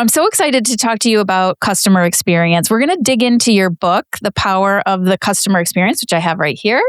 I'm so excited to talk to you about customer experience. We're going to dig into your book, The Power of the Customer Experience, which I have right here.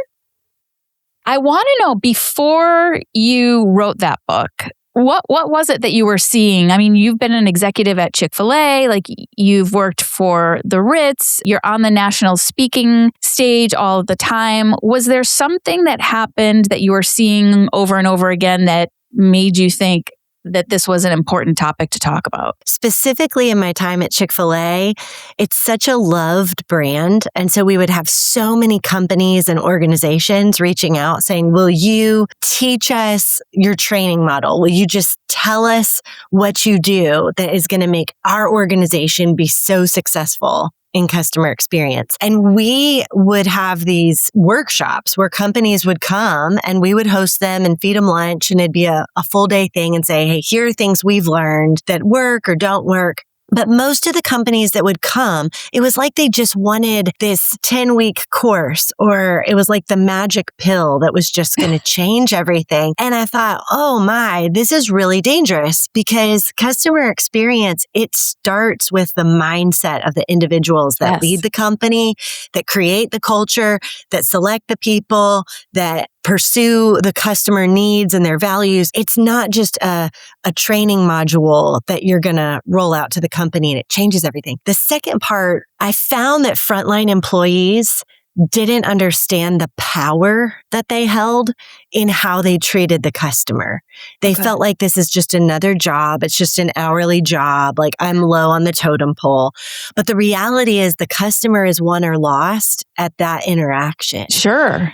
I want to know, before you wrote that book, what was it that you were seeing? I mean, you've been an executive at Chick-fil-A, like you've worked for the Ritz, you're on the national speaking stage all the time. Was there something that happened that you were seeing over and over again that made you think that this was an important topic to talk about? Specifically in my time at Chick-fil-A, it's such a loved brand. And so we would have so many companies and organizations reaching out saying, will you teach us your training model? Will you just tell us what you do that is going to make our organization be so successful in customer experience? And we would have these workshops where companies would come and we would host them and feed them lunch, and it'd be a full day thing and say, hey, here are things we've learned that work or don't work. But most of the companies that would come, it was like they just wanted this 10-week course, or it was like the magic pill that was just going to change everything. And I thought, oh my, this is really dangerous, because customer experience, it starts with the mindset of the individuals that lead the company, that create the culture, that select the people, that pursue the customer needs and their values. It's not just a training module that you're going to roll out to the company and it changes everything. The second part, I found that frontline employees didn't understand the power that they held in how they treated the customer. They felt like this is just another job. It's just an hourly job. Like, I'm low on the totem pole. But the reality is the customer is won or lost at that interaction. Sure.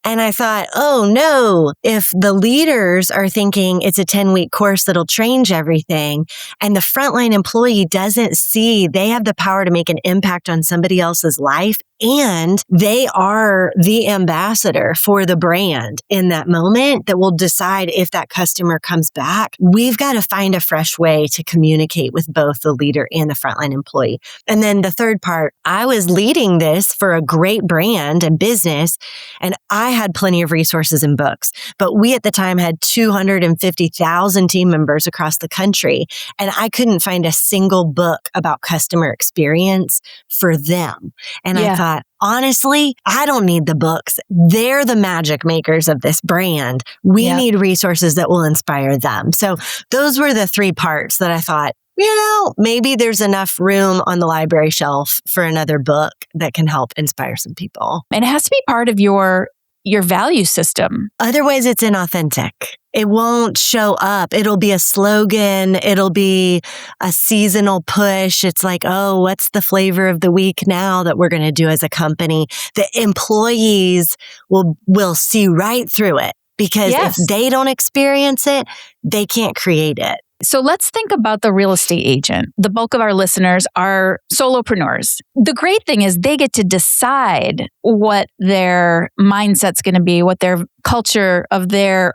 And I thought, oh no, if the leaders are thinking it's a 10-week course that'll change everything, and the frontline employee doesn't see they have the power to make an impact on somebody else's life, and they are the ambassador for the brand in that moment that will decide if that customer comes back, we've got to find a fresh way to communicate with both the leader and the frontline employee. And then the third part, I was leading this for a great brand and business, and I had plenty of resources and books, but we at the time had 250,000 team members across the country, and I couldn't find a single book about customer experience for them. And I thought, honestly, I don't need the books. They're the magic makers of this brand. We need resources that will inspire them. So those were the three parts that I thought, maybe there's enough room on the library shelf for another book that can help inspire some people. And it has to be part of your value system. Otherwise, it's inauthentic. It won't show up. It'll be a slogan. It'll be a seasonal push. It's like, oh, what's the flavor of the week now that we're going to do as a company? The employees will see right through it, because if they don't experience it, they can't create it. So let's think about the real estate agent. The bulk of our listeners are solopreneurs. The great thing is they get to decide what their mindset's going to be, what their culture of their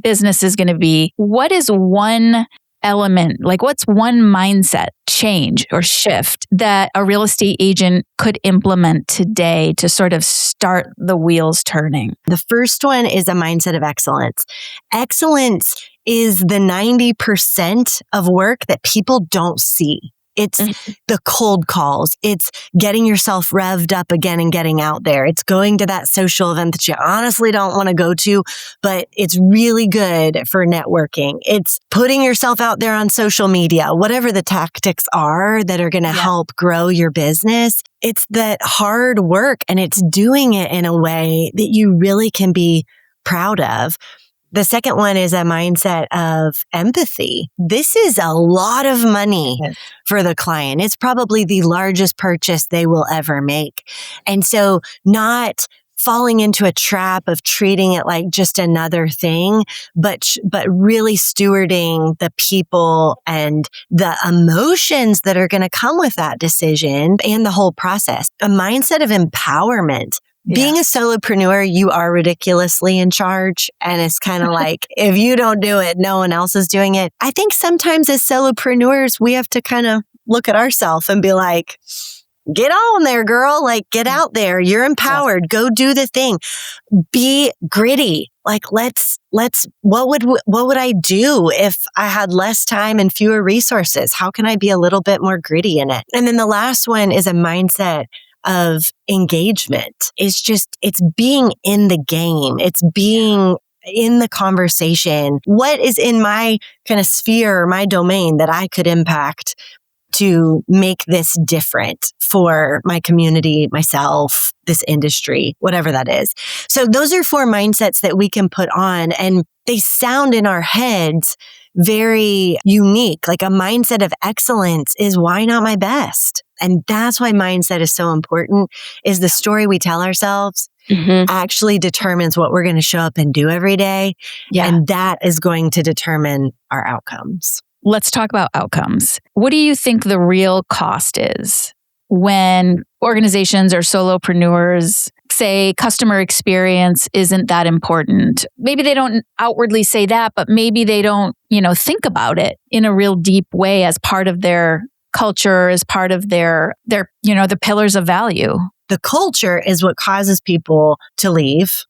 business is going to be. What is one element, like what's one mindset change or shift that a real estate agent could implement today to sort of start the wheels turning? The first one is a mindset of excellence. Excellence is the 90% of work that people don't see. It's the cold calls. It's getting yourself revved up again and getting out there. It's going to that social event that you honestly don't want to go to, but it's really good for networking. It's putting yourself out there on social media, whatever the tactics are that are going to help grow your business. It's that hard work, and it's doing it in a way that you really can be proud of. The second one is a mindset of empathy. This is a lot of money for the client. It's probably the largest purchase they will ever make. And so not falling into a trap of treating it like just another thing, but really stewarding the people and the emotions that are going to come with that decision and the whole process. A mindset of empowerment. Being a solopreneur, you are ridiculously in charge. And it's kind of like, if you don't do it, no one else is doing it. I think sometimes as solopreneurs, we have to kind of look at ourselves and be like, get on there, girl. Like, get out there. You're empowered. Yes. Go do the thing. Be gritty. Like, what would I do if I had less time and fewer resources? How can I be a little bit more gritty in it? And then the last one is a mindset of engagement. It's being in the game. It's being in the conversation. What is in my kind of sphere, my domain that I could impact to make this different for my community, myself, this industry, whatever that is. So those are 4 mindsets that we can put on, and they sound in our heads very unique. Like a mindset of excellence is why not my best? And that's why mindset is so important, is the story we tell ourselves actually determines what we're going to show up and do every day. Yeah. And that is going to determine our outcomes. Let's talk about outcomes. What do you think the real cost is when organizations or solopreneurs say customer experience isn't that important? Maybe they don't outwardly say that, but maybe they don't, think about it in a real deep way as part of their culture, as part of their the pillars of value. The culture is what causes people to leave,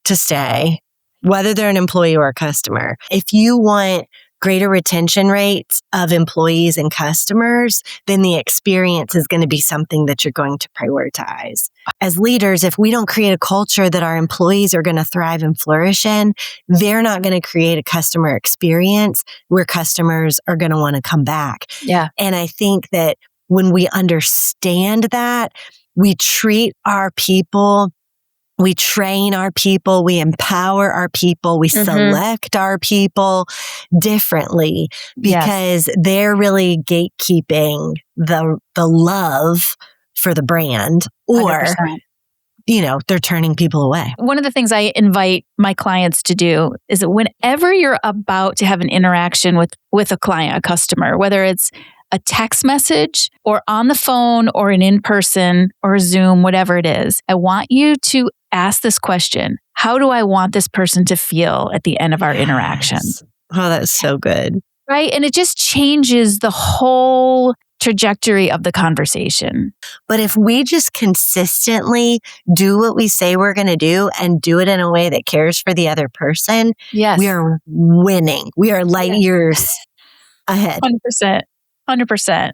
to stay, whether they're an employee or a customer. If you want greater retention rates of employees and customers, then the experience is going to be something that you're going to prioritize. As leaders, if we don't create a culture that our employees are going to thrive and flourish in, they're not going to create a customer experience where customers are going to want to come back. Yeah. And I think that when we understand that, we treat our people, we train our people, we empower our people, we select our people differently because they're really gatekeeping the love for the brand, or 100%. They're turning people away. One of the things I invite my clients to do is that whenever you're about to have an interaction with a client, a customer, whether it's a text message or on the phone or an in-person or a Zoom, whatever it is, I want you to ask this question: how do I want this person to feel at the end of our interaction? Oh, that's so good. Right? And it just changes the whole trajectory of the conversation. But if we just consistently do what we say we're going to do and do it in a way that cares for the other person, we are winning. We are light years ahead. 100%.